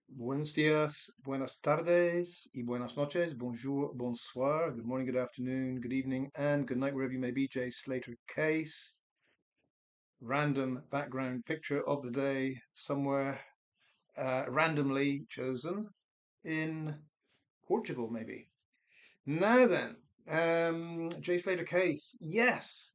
Buenos días, buenas tardes, y buenas noches. Bonjour, bonsoir. Good morning, good afternoon, good evening, and good night, wherever you may be. Jay Slater case. Random background picture of the day somewhere randomly chosen in Portugal, maybe. Now then, Jay Slater case. Yes,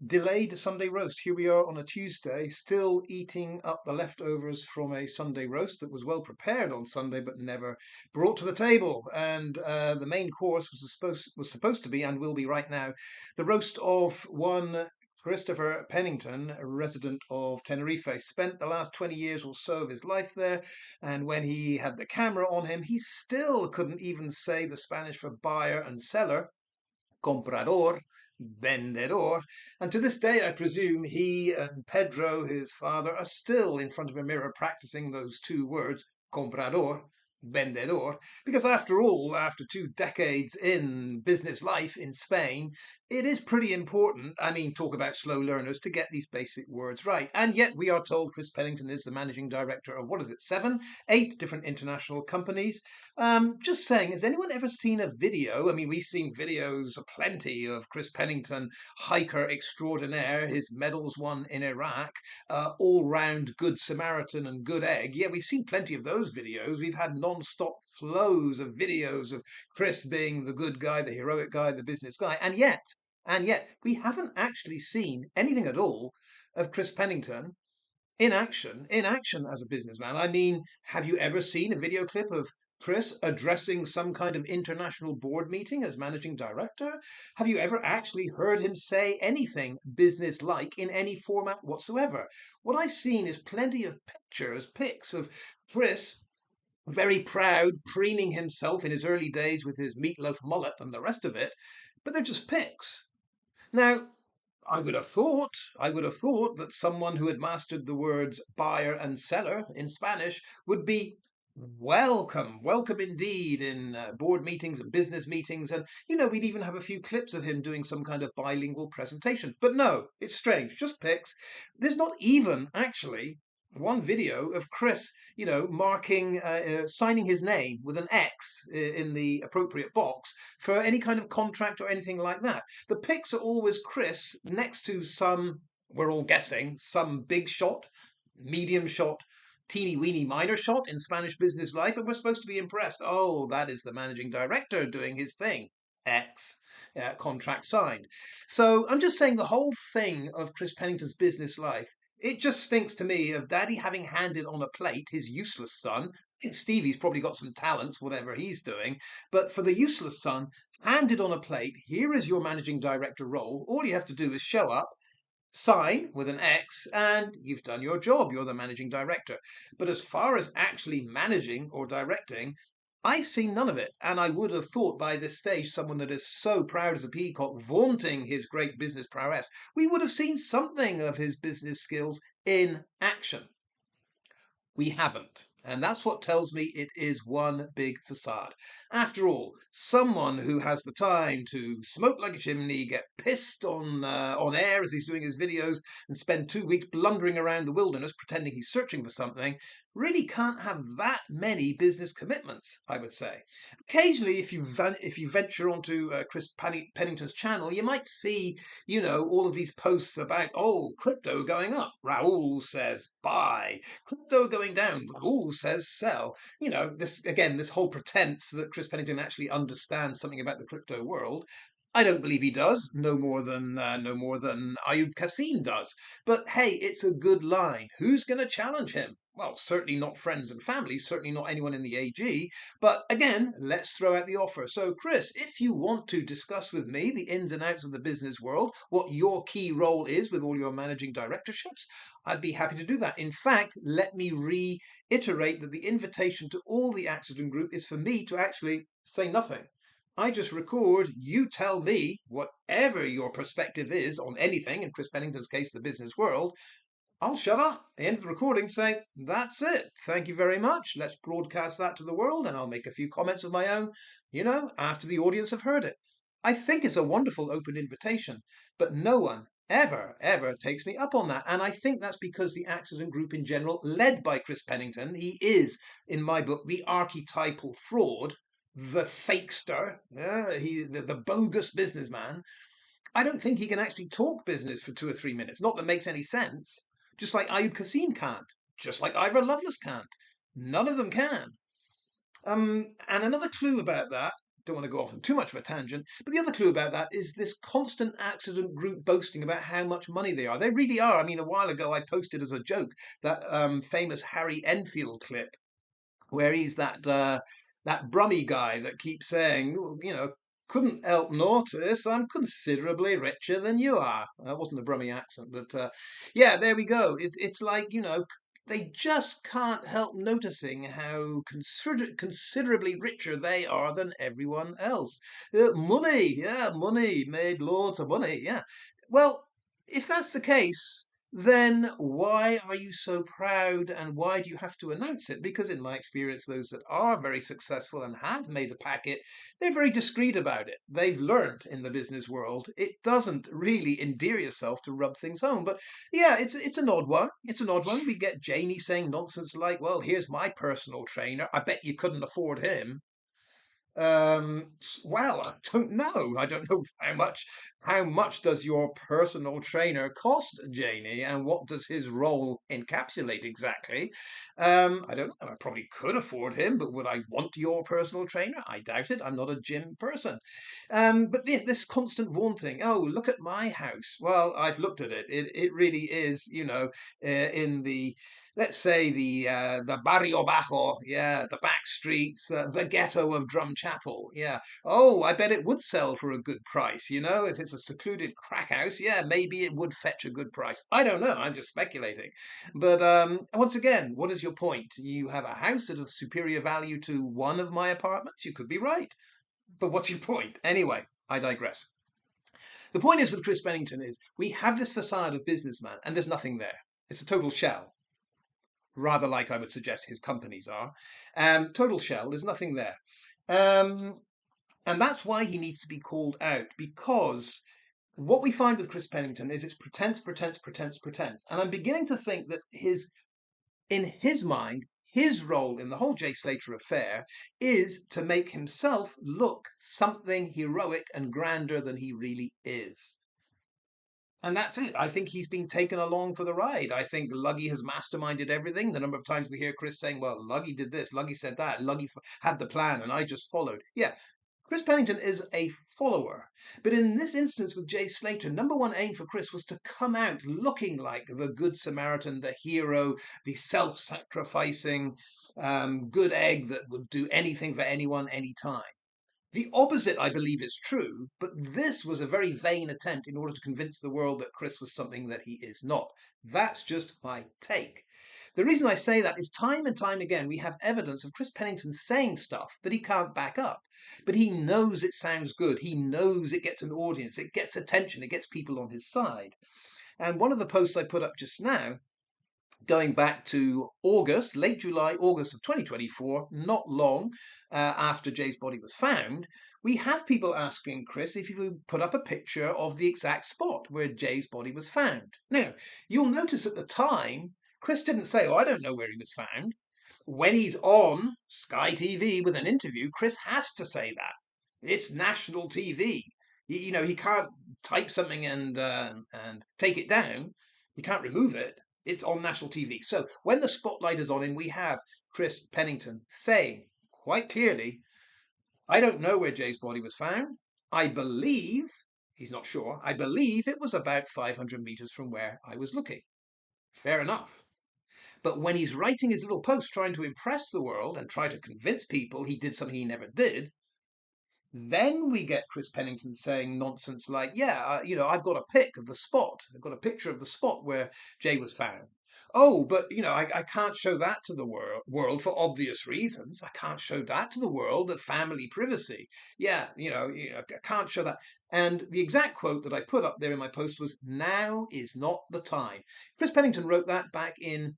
delayed Sunday roast. Here we are on a Tuesday, still eating up the leftovers from a Sunday roast that was well prepared on Sunday but never brought to the table. And the main course was supposed to be and will be right now the roast of one Christopher Pennington, a resident of Tenerife. Spent the last 20 years or so of his life there, and when he had the camera on him, he still couldn't even say the Spanish for buyer and seller, comprador, vendedor. And to this day, I presume he and Pedro, his father, are still in front of a mirror practicing those two words, comprador, vendedor, because after all, after 2 decades in business life in Spain, it is pretty important, I mean, talk about slow learners, to get these basic words right. And yet we are told Chris Pennington is the managing director of, what is it, 8 different international companies. Just saying, has anyone ever seen a video? I mean, we've seen videos plenty of Chris Pennington, hiker extraordinaire, his medals won in Iraq, all-round Good Samaritan and good egg. Yeah, we've seen plenty of those videos. We've had non-stop flows of videos of Chris being the good guy, the heroic guy, the business guy. And yet, we haven't actually seen anything at all of Chris Pennington in action as a businessman. I mean, have you ever seen a video clip of Chris addressing some kind of international board meeting as managing director? Have you ever actually heard him say anything business-like in any format whatsoever? What I've seen is plenty of pics of Chris very proud, preening himself in his early days with his meatloaf mullet and the rest of it, but they're just pics. Now, I would have thought that someone who had mastered the words buyer and seller in Spanish would be welcome indeed in board meetings and business meetings. And, we'd even have a few clips of him doing some kind of bilingual presentation. But no, it's strange, just pics. There's not even actually one video of Chris, signing his name with an X in the appropriate box for any kind of contract or anything like that. The pics are always Chris next to some, we're all guessing, some big shot, medium shot, teeny weeny minor shot in Spanish business life, and we're supposed to be impressed. Oh, that is the managing director doing his thing. X. Contract signed. So I'm just saying the whole thing of Chris Pennington's business life, it just stinks to me of Daddy having handed on a plate his useless son. I think Stevie's probably got some talents, whatever he's doing, but for the useless son, handed on a plate, here is your managing director role. All you have to do is show up, sign with an X, and you've done your job. You're the managing director. But as far as actually managing or directing, I've seen none of it. And I would have thought by this stage, someone that is so proud as a peacock, vaunting his great business prowess, we would have seen something of his business skills in action. We haven't. And that's what tells me it is one big facade. After all, someone who has the time to smoke like a chimney, get pissed on air as he's doing his videos, and spend 2 weeks blundering around the wilderness pretending he's searching for something, really can't have that many business commitments, I would say. Occasionally, if you venture onto Chris Pennington's channel, you might see, all of these posts about, oh, crypto going up. Raoul says buy. Crypto going down. Raoul says sell. This whole pretense that Chris Pennington actually understands something about the crypto world. I don't believe he does, no more than Ayub Kassim does. But hey, it's a good line. Who's going to challenge him? Well, certainly not friends and family, certainly not anyone in the AG. But again, let's throw out the offer. So, Chris, if you want to discuss with me the ins and outs of the business world, what your key role is with all your managing directorships, I'd be happy to do that. In fact, let me reiterate that the invitation to all the Accident Group is for me to actually say nothing. I just record, you tell me whatever your perspective is on anything, in Chris Pennington's case, the business world. I'll shut up at the end of the recording, say, that's it. Thank you very much. Let's broadcast that to the world, and I'll make a few comments of my own, after the audience have heard it. I think it's a wonderful open invitation, but no one ever takes me up on that. And I think that's because the accident group in general, led by Chris Pennington, he is, in my book, the archetypal fraud, the fakester, the bogus businessman. I don't think he can actually talk business for 2 or 3 minutes. Not that makes any sense. Just like Ayub Kassim can't. Just like Ivor Lovelace can't. None of them can. And another clue about that, don't want to go off on too much of a tangent, but the other clue about that is this constant accident group boasting about how much money they are. They really are. I mean, a while ago I posted as a joke that famous Harry Enfield clip where he's that Brummie guy that keeps saying, couldn't help notice I'm considerably richer than you are. That wasn't a Brummie accent, but yeah, there we go. It's like, they just can't help noticing how considerably richer they are than everyone else. Money, yeah, money, made loads of money, yeah. Well, if that's the case, then why are you so proud and why do you have to announce it? Because in my experience, those that are very successful and have made a packet, they're very discreet about it. They've learned in the business world, it doesn't really endear yourself to rub things home. But yeah, it's an odd one. It's an odd one. We get Janie saying nonsense like, well, here's my personal trainer. I bet you couldn't afford him. Um, well, I don't know. I don't know how much does your personal trainer cost, Janie, and what does his role encapsulate exactly? I don't know. I probably could afford him, but would I want your personal trainer? I doubt it. I'm not a gym person. But this constant vaunting, oh, look at my house. Well, I've looked at it. It really is, in the, let's say, the barrio bajo, yeah, the back streets, the ghetto of Drumchapel, yeah. Oh, I bet it would sell for a good price, if it's a secluded crack house, yeah, maybe it would fetch a good price. I don't know, I'm just speculating. But once again, what is your point? You have a house at a superior value to one of my apartments? You could be right. But what's your point? Anyway, I digress. The point is with Chris Bennington is we have this facade of businessman and there's nothing there. It's a total shell, rather like I would suggest his companies are. Total shell, there's nothing there. And that's why he needs to be called out, because what we find with Chris Pennington is it's pretense, pretense, pretense, pretense. And I'm beginning to think that in his mind, his role in the whole Jay Slater affair is to make himself look something heroic and grander than he really is. And that's it. I think he's been taken along for the ride. I think Luggy has masterminded everything. The number of times we hear Chris saying, well, Luggy did this, Luggy said that, Luggy had the plan and I just followed. Yeah, Chris Pennington is a follower. But in this instance with Jay Slater, number one aim for Chris was to come out looking like the Good Samaritan, the hero, the self-sacrificing good egg that would do anything for anyone, anytime. The opposite, I believe, is true, but this was a very vain attempt in order to convince the world that Chris was something that he is not. That's just my take. The reason I say that is time and time again we have evidence of Chris Pennington saying stuff that he can't back up. But he knows it sounds good. He knows it gets an audience. It gets attention. It gets people on his side. And one of the posts I put up just now, going back to August, late July, August of 2024, not long after Jay's body was found, we have people asking Chris if you put up a picture of the exact spot where Jay's body was found. Now, you'll notice at the time, Chris didn't say, oh, I don't know where he was found. When he's on Sky TV with an interview, Chris has to say that. It's national TV. He can't type something and take it down. He can't remove it. It's on national TV. So when the spotlight is on him, we have Chris Pennington saying quite clearly, I don't know where Jay's body was found. I believe, he's not sure, I believe it was about 500 meters from where I was looking. Fair enough. But when he's writing his little post trying to impress the world and try to convince people he did something he never did, then we get Chris Pennington saying nonsense like, yeah, I've got a pic of the spot. I've got a picture of the spot where Jay was found. Oh, but, I can't show that to the world for obvious reasons. I can't show that to the world, the family privacy. Yeah, I can't show that. And the exact quote that I put up there in my post was, now is not the time. Chris Pennington wrote that back in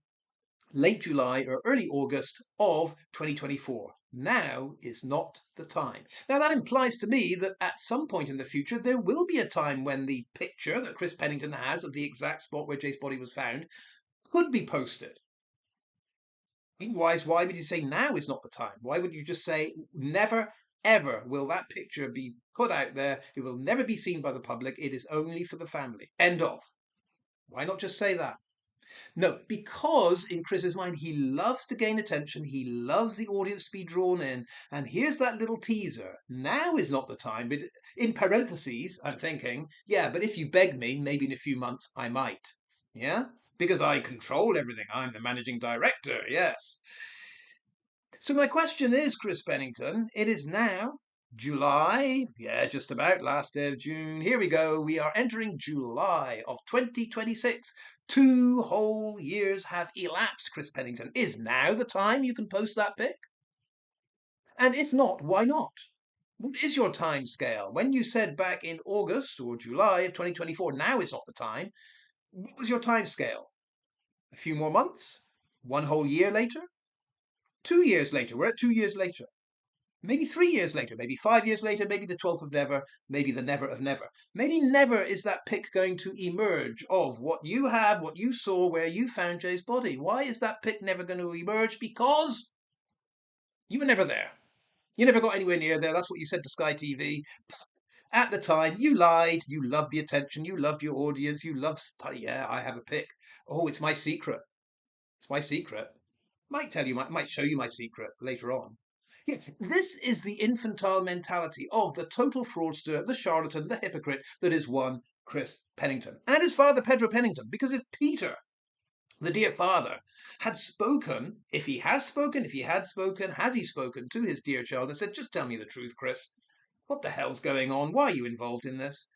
late July or early August of 2024. Now is not the time. Now that implies to me that at some point in the future there will be a time when the picture that Chris Pennington has of the exact spot where Jay's body was found could be posted. Otherwise, why would you say now is not the time? Why would you just say never ever will that picture be put out there? It will never be seen by the public. It is only for the family. End of. Why not just say that? No, because in Chris's mind, he loves to gain attention. He loves the audience to be drawn in. And here's that little teaser. Now is not the time. But in parentheses, I'm thinking, yeah, but if you beg me, maybe in a few months, I might. Yeah? Because I control everything. I'm the managing director. Yes. So my question is, Chris Pennington, it is now July, yeah, just about last day of June. Here we go. We are entering July of 2026. 2 whole years have elapsed, Chris Pennington. Is now the time you can post that pic? And if not, why not? What is your time scale? When you said back in August or July of 2024, now is not the time, what was your time scale? A few more months? 1 whole year later? 2 years later? We're at 2 years later. Maybe 3 years later, maybe 5 years later, maybe the 12th of never, maybe the never of never. Maybe never is that pic going to emerge of what you have, what you saw, where you found Jay's body. Why is that pic never going to emerge? Because you were never there. You never got anywhere near there. That's what you said to Sky TV. At the time, you lied. You loved the attention. You loved your audience. You loved, yeah, I have a pic. Oh, it's my secret. It's my secret. Might tell you, might show you my secret later on. Yeah, this is the infantile mentality of the total fraudster, the charlatan, the hypocrite that is one Chris Pennington and his father, Pedro Pennington. Because if Peter, the dear father, had spoken, if he had spoken has he spoken to his dear child and said, just tell me the truth, Chris. What the hell's going on? Why are you involved in this?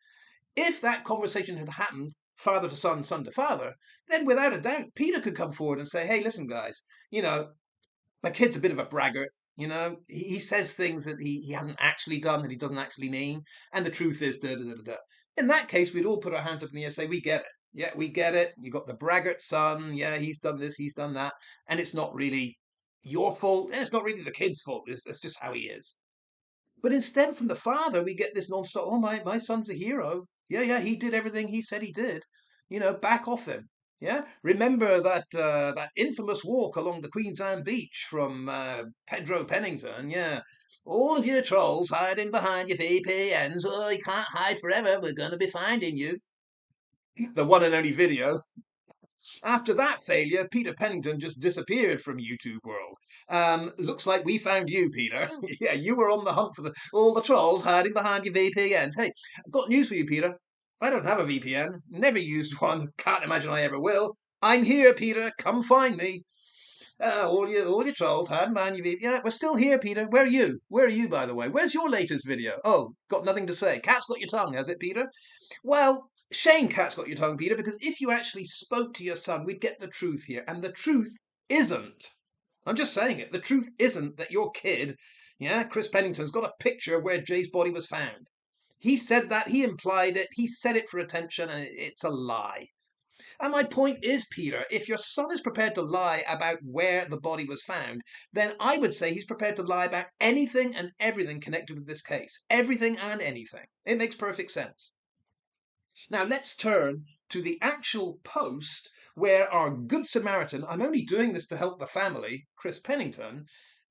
If that conversation had happened, father to son, son to father, then without a doubt, Peter could come forward and say, hey, listen, guys, my kid's a bit of a braggart. He says things that he hasn't actually done, that he doesn't actually mean. And the truth is, da, da, da, da. In that case, we'd all put our hands up in the air and say, we get it. Yeah, we get it. You got the braggart son. Yeah, he's done this, he's done that. And it's not really your fault. And it's not really the kid's fault. It's just how he is. But instead, from the father, we get this non-stop, oh, my son's a hero. Yeah, he did everything he said he did. Back off him. Yeah, remember that infamous walk along the Queen's Anne beach from Pedro Pennington. Yeah, all of you trolls hiding behind your VPNs. Oh, you can't hide forever. We're going to be finding you. The one and only video. After that failure, Peter Pennington just disappeared from YouTube world. Looks like we found you, Peter. Yeah, you were on the hunt for all the trolls hiding behind your VPNs. Hey, I've got news for you, Peter. I don't have a VPN. Never used one. Can't imagine I ever will. I'm here, Peter. Come find me. All your trolls hiding behind your VPN. Yeah, we're still here, Peter. Where are you? Where are you, by the way? Where's your latest video? Oh, got nothing to say. Cat's got your tongue, has it, Peter? Well, shame cat's got your tongue, Peter, because if you actually spoke to your son, we'd get the truth here. And the truth isn't, I'm just saying it, the truth isn't that your kid, Chris Pennington's got a picture of where Jay's body was found. He said that, he implied it, he said it for attention, and it's a lie. And my point is, Peter, if your son is prepared to lie about where the body was found, then I would say he's prepared to lie about anything and everything connected with this case. Everything and anything. It makes perfect sense. Now let's turn to the actual post where our Good Samaritan, I'm only doing this to help the family, Chris Pennington,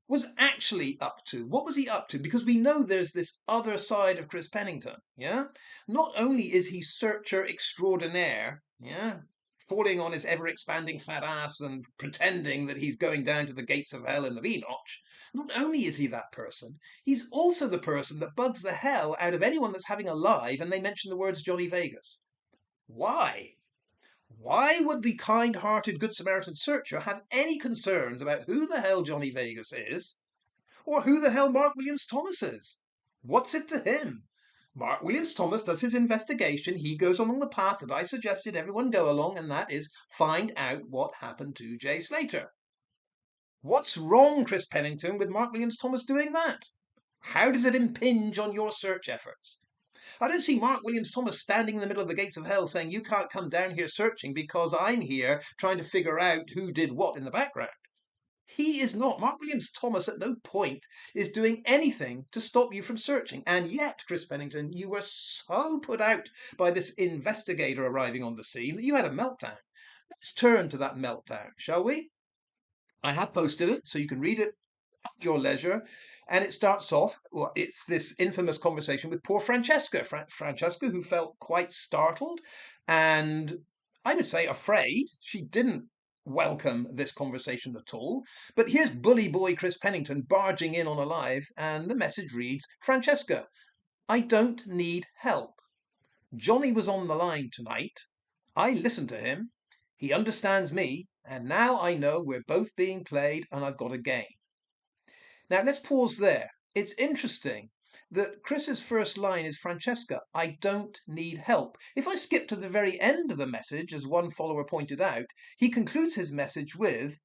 was actually up to. What was he up to? Because we know there's this other side of Chris Pennington, yeah? Not only is he searcher extraordinaire, yeah, falling on his ever-expanding fat ass and pretending that he's going down to the gates of hell in the V-notch, not only is he that person, he's also the person that bugs the hell out of anyone that's having a live and they mention the words Johnny Vegas. Why? Why would the kind-hearted Good Samaritan searcher have any concerns about who the hell Johnny Vegas is, or who the hell Mark Williams Thomas is? What's it to him? Mark Williams Thomas does his investigation. He goes along the path that I suggested everyone go along, and that is find out what happened to Jay Slater. What's wrong, Chris Pennington, with Mark Williams Thomas doing that? How does it impinge on your search efforts? I don't see Mark Williams Thomas standing in the middle of the gates of hell saying, you can't come down here searching because I'm here trying to figure out who did what in the background. He is not. Mark Williams Thomas at no point is doing anything to stop you from searching. And yet, Chris Pennington, you were so put out by this investigator arriving on the scene that you had a meltdown. Let's turn to that meltdown, shall we? I have posted it so you can read it at your leisure. And it starts off, well, it's this infamous conversation with poor Francesca. Francesca, who felt quite startled and I would say afraid. She didn't welcome this conversation at all. But here's bully boy Chris Pennington barging in on a live, and the message reads, Francesca, I don't need help. Johnny was on the line tonight. I listened to him. He understands me, and now I know we're both being played and I've got a game. Now let's pause there. It's interesting that Chris's first line is Francesca, I don't need help. If I skip to the very end of the message, as one follower pointed out, he concludes his message with,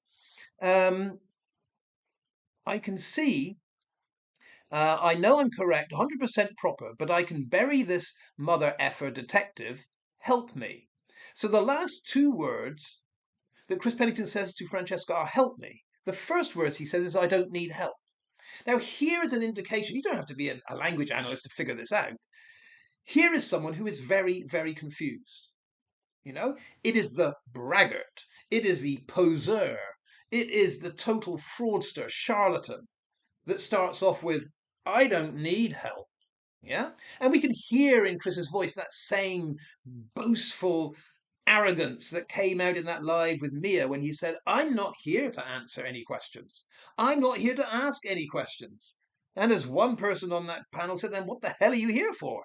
I can see, I know I'm correct, 100% proper, but I can bury this mother effer detective, help me. So the last two words that Chris Pennington says to Francesca are help me. The first words he says is I don't need help. Now, here is an indication. You don't have to be a language analyst to figure this out. Here is someone who is very, very confused. You know, it is the braggart. It is the poseur. It is the total fraudster, charlatan that starts off with, I don't need help. Yeah. And we can hear in Chris's voice that same boastful arrogance that came out in that live with Mia when he said, I'm not here to answer any questions. I'm not here to ask any questions. And as one person on that panel said, then what the hell are you here for?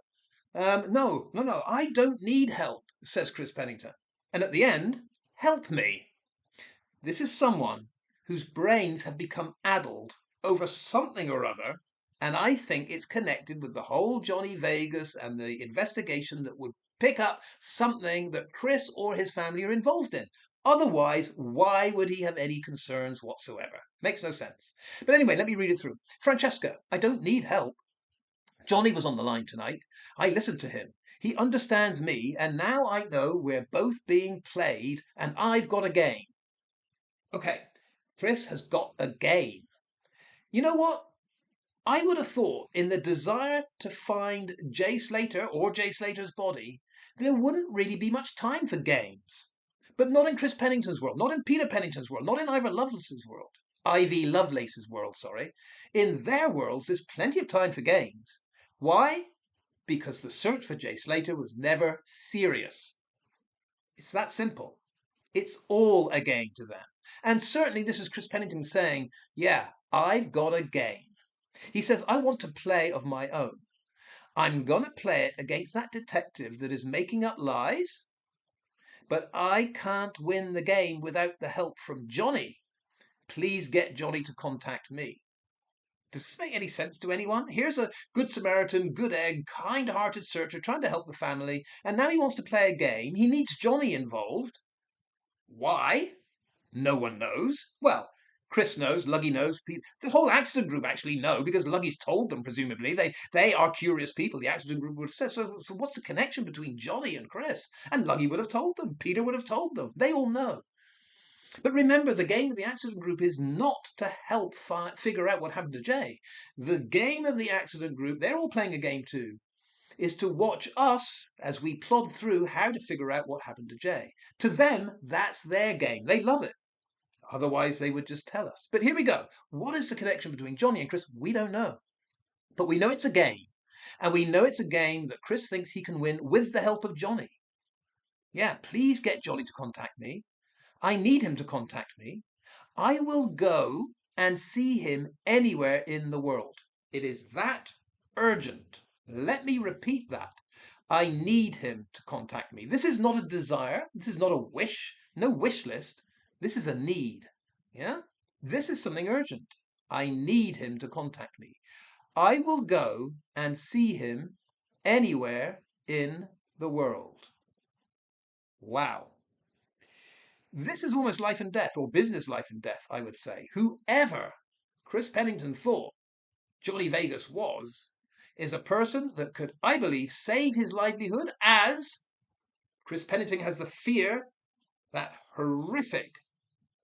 No, I don't need help, says Chris Pennington. And at the end, help me. This is someone whose brains have become addled over something or other, and I think it's connected with the whole Johnny Vegas and the investigation that would pick up something that Chris or his family are involved in. Otherwise, why would he have any concerns whatsoever? Makes no sense. But anyway, let me read it through. Francesca, I don't need help. Johnny was on the line tonight. I listened to him. He understands me, and now I know we're both being played, and I've got a game. Okay, Chris has got a game. You know what? I would have thought in the desire to find Jay Slater or Jay Slater's body, there wouldn't really be much time for games. But not in Chris Pennington's world, not in Peter Pennington's world, not in Ivy Lovelace's world, sorry. In their worlds, there's plenty of time for games. Why? Because the search for Jay Slater was never serious. It's that simple. It's all a game to them. And certainly this is Chris Pennington saying, yeah, I've got a game. He says, I want to play of my own. I'm going to play it against that detective that is making up lies, but I can't win the game without the help from Johnny. Please get Johnny to contact me. Does this make any sense to anyone? Here's a good Samaritan, good egg, kind-hearted searcher trying to help the family, and now he wants to play a game. He needs Johnny involved. Why? No one knows. Well, Chris knows, Luggy knows, the whole accident group actually know because Luggy's told them, presumably. They are curious people, the accident group would have said. So what's the connection between Johnny and Chris? And Luggy would have told them. Peter would have told them. They all know. But remember, the game of the accident group is not to help figure out what happened to Jay. The game of the accident group, they're all playing a game too, is to watch us as we plod through how to figure out what happened to Jay. To them, that's their game. They love it. Otherwise, they would just tell us. But here we go. What is the connection between Johnny and Chris? We don't know. But we know it's a game. And we know it's a game that Chris thinks he can win with the help of Johnny. Yeah, please get Johnny to contact me. I need him to contact me. I will go and see him anywhere in the world. It is that urgent. Let me repeat that. I need him to contact me. This is not a desire. This is not a wish. No wish list. This is a need. Yeah? This is something urgent. I need him to contact me. I will go and see him anywhere in the world. Wow. This is almost life and death, or business life and death, I would say. Whoever Chris Pennington thought Johnny Vegas was, is a person that could, I believe, save his livelihood, as Chris Pennington has the fear, that horrific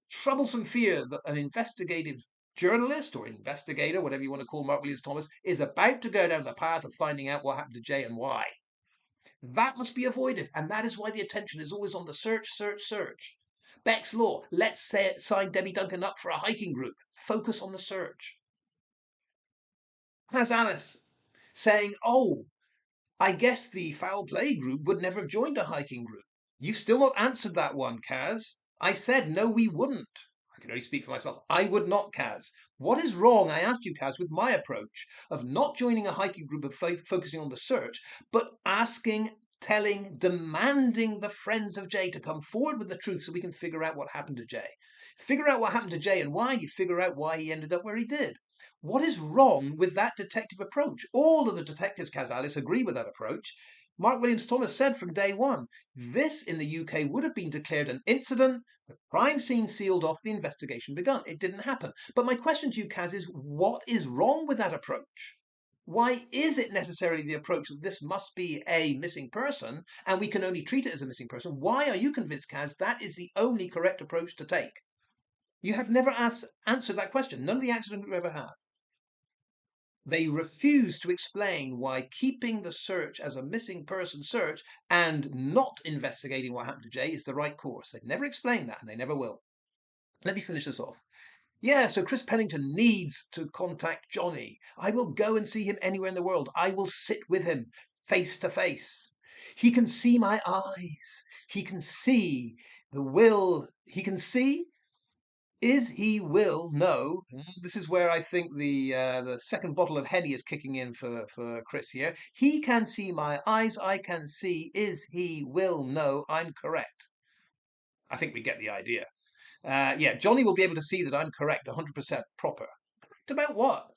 troublesome fear that an investigative journalist or investigator, whatever you want to call Mark Williams Thomas, is about to go down the path of finding out what happened to Jay and why. That must be avoided, and that is why the attention is always on the search, search, search. Beck's Law, let's sign Debbie Duncan up for a hiking group. Focus on the search. Has Alice saying, oh, I guess the foul play group would never have joined a hiking group. You've still not answered that one, Kaz. I said, no, we wouldn't. I can only speak for myself. I would not, Kaz. What is wrong, I asked you, Kaz, with my approach of not joining a hiking group of focusing on the search, but asking, telling, demanding the friends of Jay to come forward with the truth so we can figure out what happened to Jay. Figure out what happened to Jay and why, and you figure out why he ended up where he did. What is wrong with that detective approach? All of the detectives, Kaz Alice, agree with that approach. Mark Williams Thomas said from day one, this in the UK would have been declared an incident, the crime scene sealed off, the investigation begun. It didn't happen. But my question to you, Kaz, is what is wrong with that approach? Why is it necessarily the approach that this must be a missing person and we can only treat it as a missing person? Why are you convinced, Kaz, that is the only correct approach to take? You have never answered that question. None of the accident group ever have. They refuse to explain why keeping the search as a missing person search and not investigating what happened to Jay is the right course. They've never explained that, and they never will. Let me finish this off. Yeah, so Chris Pennington needs to contact Johnny. I will go and see him anywhere in the world. I will sit with him face to face. He can see my eyes. He can see the will. He can see. Is he will know? This is where I think the second bottle of Henny is kicking in for Chris here. He can see my eyes. I can see. Is he will know? I'm correct. I think we get the idea. Yeah, Johnny will be able to see that I'm correct, 100% proper. Correct about what?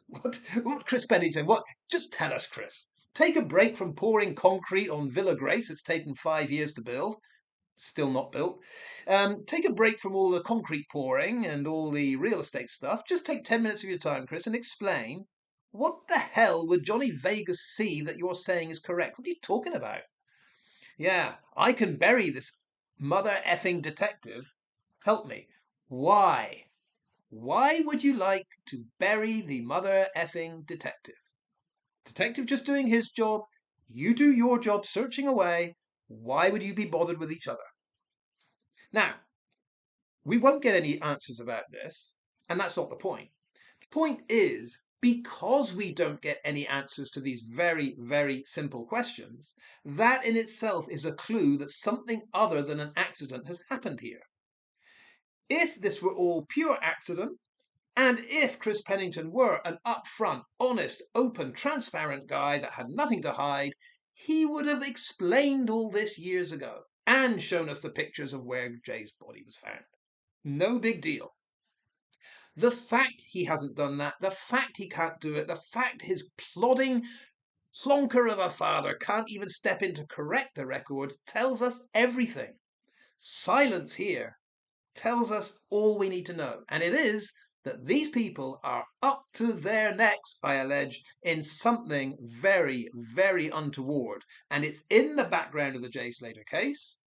What, Chris Pennington? What? Just tell us, Chris. Take a break from pouring concrete on Villa Grace. It's taken 5 years to build. Still not built. Take a break from all the concrete pouring and all the real estate stuff. Just take 10 minutes of your time, Chris, and explain what the hell would Johnny Vegas see that you're saying is correct? What are you talking about? Yeah, I can bury this mother effing detective. Help me. Why? Why would you like to bury the mother effing detective? Detective just doing his job. You do your job searching away. Why would you be bothered with each other? Now, we won't get any answers about this, and that's not the point. The point is, because we don't get any answers to these very, very simple questions, that in itself is a clue that something other than an accident has happened here. If this were all pure accident, and if Chris Pennington were an upfront, honest, open, transparent guy that had nothing to hide, he would have explained all this years ago and shown us the pictures of where Jay's body was found. No big deal. The fact he hasn't done that, the fact he can't do it, the fact his plodding plonker of a father can't even step in to correct the record tells us everything. Silence here tells us all we need to know, and it is that these people are up to their necks, I allege, in something very, very untoward, and it's in the background of the Jay Slater case,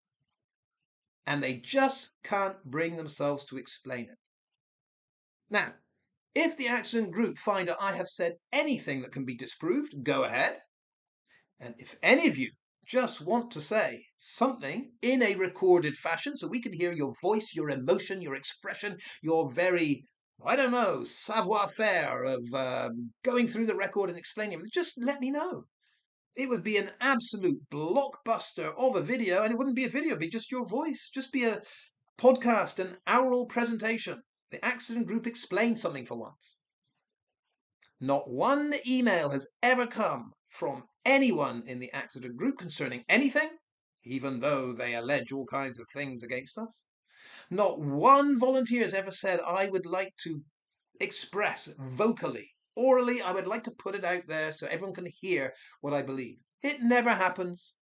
and they just can't bring themselves to explain it. Now, if the accident group find I have said anything that can be disproved, go ahead. And if any of you just want to say something in a recorded fashion so we can hear your voice, your emotion, your expression, your very, I don't know, savoir-faire of going through the record and explaining everything, just let me know. It would be an absolute blockbuster of a video, and it wouldn't be a video, it'd be just your voice, just be a podcast, an oral presentation. The accident group explains something for once. Not one email has ever come from anyone in the accident group concerning anything, even though they allege all kinds of things against us. Not one volunteer has ever said, I would like to express vocally, orally, I would like to put it out there so everyone can hear what I believe. It never happens.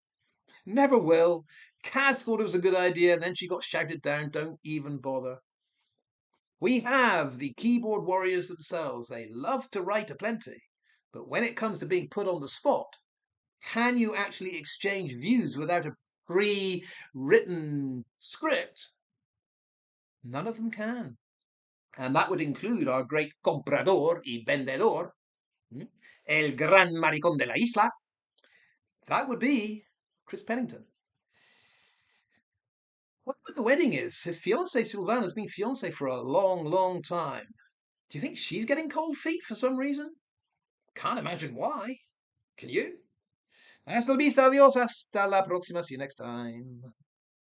Never will. Kaz thought it was a good idea, and then she got shouted down, don't even bother. We have the keyboard warriors themselves. They love to write aplenty, but when it comes to being put on the spot, can you actually exchange views without a pre-written script? None of them can. And that would include our great comprador y vendedor, el gran maricón de la isla. That would be Chris Pennington. What the wedding is, his fiancée Sylvana's been fiancée for a long, long time. Do you think she's getting cold feet for some reason? Can't imagine why. Can you? Hasta la vista, adios, hasta la próxima. See you next time.